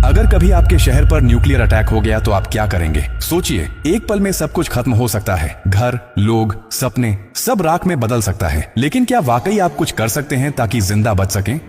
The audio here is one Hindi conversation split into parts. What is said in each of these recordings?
अगर कभी आपके शहर पर न्यूक्लियर अटैक हो गया तो आप क्या करेंगे? सोचिए, एक पल में सब कुछ खत्म हो सकता है। घर, लोग, सपने, सब राख में बदल सकता है। लेकिन क्या वाकई आप कुछ कर सकते हैं ताकि जिंदा बच सकें?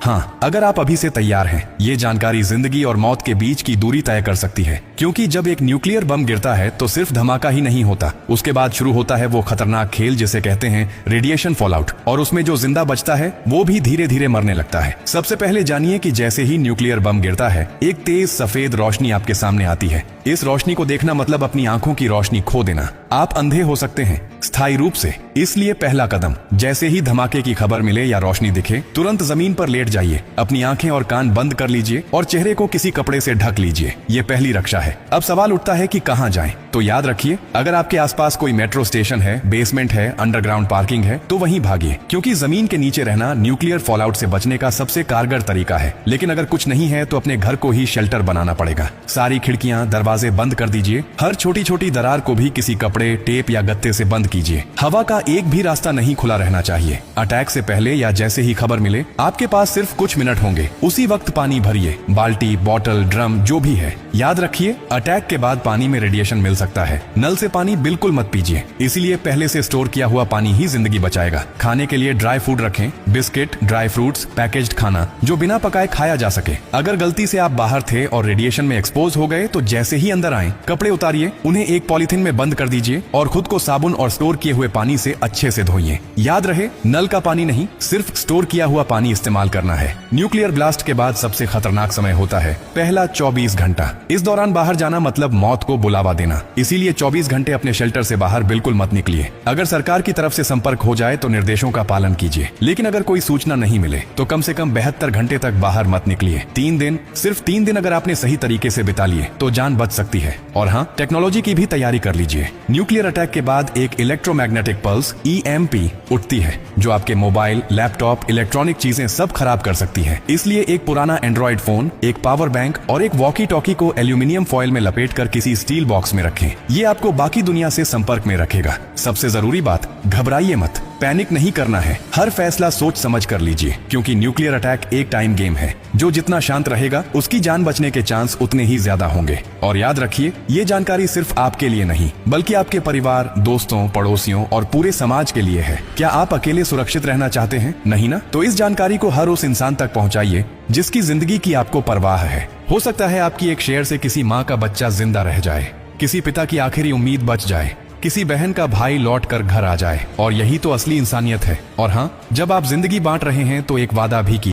हाँ, अगर आप अभी से तैयार हैं, ये जानकारी जिंदगी और मौत के बीच की दूरी तय कर सकती है। क्योंकि जब एक न्यूक्लियर बम गिरता है तो सिर्फ धमाका ही नहीं होता, उसके बाद शुरू होता है वो खतरनाक खेल जिसे कहते हैं रेडिएशन फॉलआउट। और उसमें जो जिंदा बचता है वो भी धीरे धीरे मरने लगता है। सबसे पहले जानिए कि जैसे ही न्यूक्लियर बम गिरता है, एक तेज सफेद रोशनी आपके सामने आती है। इस रोशनी को देखना मतलब अपनी आंखों की रोशनी खो देना। आप अंधे हो सकते हैं स्थायी रूप से। इसलिए पहला कदम, जैसे ही धमाके की खबर मिले या रोशनी दिखे, तुरंत जमीन पर लेट जाइए, अपनी आंखें और कान बंद कर लीजिए और चेहरे को किसी कपड़े से ढक लीजिए। ये पहली रक्षा है। अब सवाल उठता है कि कहां जाएं? तो याद रखिए, अगर आपके आसपास कोई मेट्रो स्टेशन है, बेसमेंट है, अंडरग्राउंड पार्किंग है, तो वहीं भागिए, क्योंकि जमीन के नीचे रहना न्यूक्लियर फॉलआउट से बचने का सबसे कारगर तरीका है। लेकिन अगर कुछ नहीं है तो अपने घर को ही शेल्टर बनाना पड़ेगा। सारी खिड़कियां, दरवाजे बंद कर दीजिए। हर छोटी छोटी दरार को भी किसी कपड़े, टेप या गत्ते से बंद कीजिए। हवा का एक भी रास्ता नहीं खुला रहना चाहिए। अटैक से पहले या जैसे ही खबर मिले, आपके पास सिर्फ कुछ मिनट होंगे। उसी वक्त पानी भरिए, बाल्टी, बोतल, ड्रम, जो भी है। याद रखिए, अटैक के बाद पानी में रेडिएशन मिल सकता है। नल से पानी बिल्कुल मत पीजिए, इसीलिए पहले से स्टोर किया हुआ पानी ही जिंदगी बचाएगा। खाने के लिए ड्राई फूड रखें, बिस्किट, ड्राई फ्रूट्स, पैकेज्ड खाना जो बिना पकाए खाया जा सके। अगर गलती से आप बाहर थे और रेडिएशन में एक्सपोज हो गए तो जैसे ही अंदर आए, कपड़े उतारिए, उन्हें एक पॉलिथीन में बंद कर दीजिए और खुद को साबुन और स्टोर किए हुए पानी से अच्छे से धोइए। याद रहे, नल का पानी नहीं, सिर्फ स्टोर किया हुआ पानी इस्तेमाल करना है। न्यूक्लियर ब्लास्ट के बाद सबसे खतरनाक समय होता है पहला 24 घंटा। इस दौरान बाहर जाना मतलब मौत को बुलावा देना। इसीलिए 24 घंटे अपने शेल्टर से बाहर बिल्कुल मत निकलिए। अगर सरकार की तरफ से संपर्क हो जाए तो निर्देशों का पालन कीजिए, लेकिन अगर कोई सूचना नहीं मिले तो कम से कम 72 घंटे तक बाहर मत निकलिए। 3 दिन, सिर्फ 3 दिन अगर आपने सही तरीके से बिता लिए तो जान बच सकती है। और हाँ, टेक्नोलॉजी की भी तैयारी कर लीजिए। न्यूक्लियर अटैक के बाद एक इलेक्ट्रोमैग्नेटिक पल्स EMP उठती है, जो आपके मोबाइल, लैपटॉप, इलेक्ट्रॉनिक चीजें सब खराब कर सकती है। इसलिए एक पुराना एंड्रॉइड फोन, एक पावर बैंक और एक वॉकी टॉकी को एल्यूमिनियम फॉइल में लपेटकर किसी स्टील बॉक्स में रखें। ये आपको बाकी दुनिया से संपर्क में रखेगा। सबसे जरूरी बात, घबराइए मत, पैनिक नहीं करना है। हर फैसला सोच समझ कर लीजिए, क्योंकि न्यूक्लियर अटैक एक टाइम गेम है। जो जितना शांत रहेगा, उसकी जान बचने के चांस उतने ही ज्यादा होंगे। और याद रखिए, ये जानकारी सिर्फ आपके लिए नहीं, बल्कि आपके परिवार, दोस्तों, पड़ोसियों और पूरे समाज के लिए है। क्या आप अकेले सुरक्षित रहना चाहते हैं? नहीं ना? तो इस जानकारी को हर उस इंसान तक पहुंचाइए जिसकी जिंदगी की आपको परवाह है। हो सकता है आपकी एक शेयर से किसी माँ का बच्चा जिंदा रह जाए, किसी पिता की आखिरी उम्मीद बच जाए, किसी बहन का भाई लौट कर घर आ जाए। और यही तो असली इंसानियत है। और हाँ, जब आप जिंदगी बांट रहे हैं तो एक वादा भी कीजिए।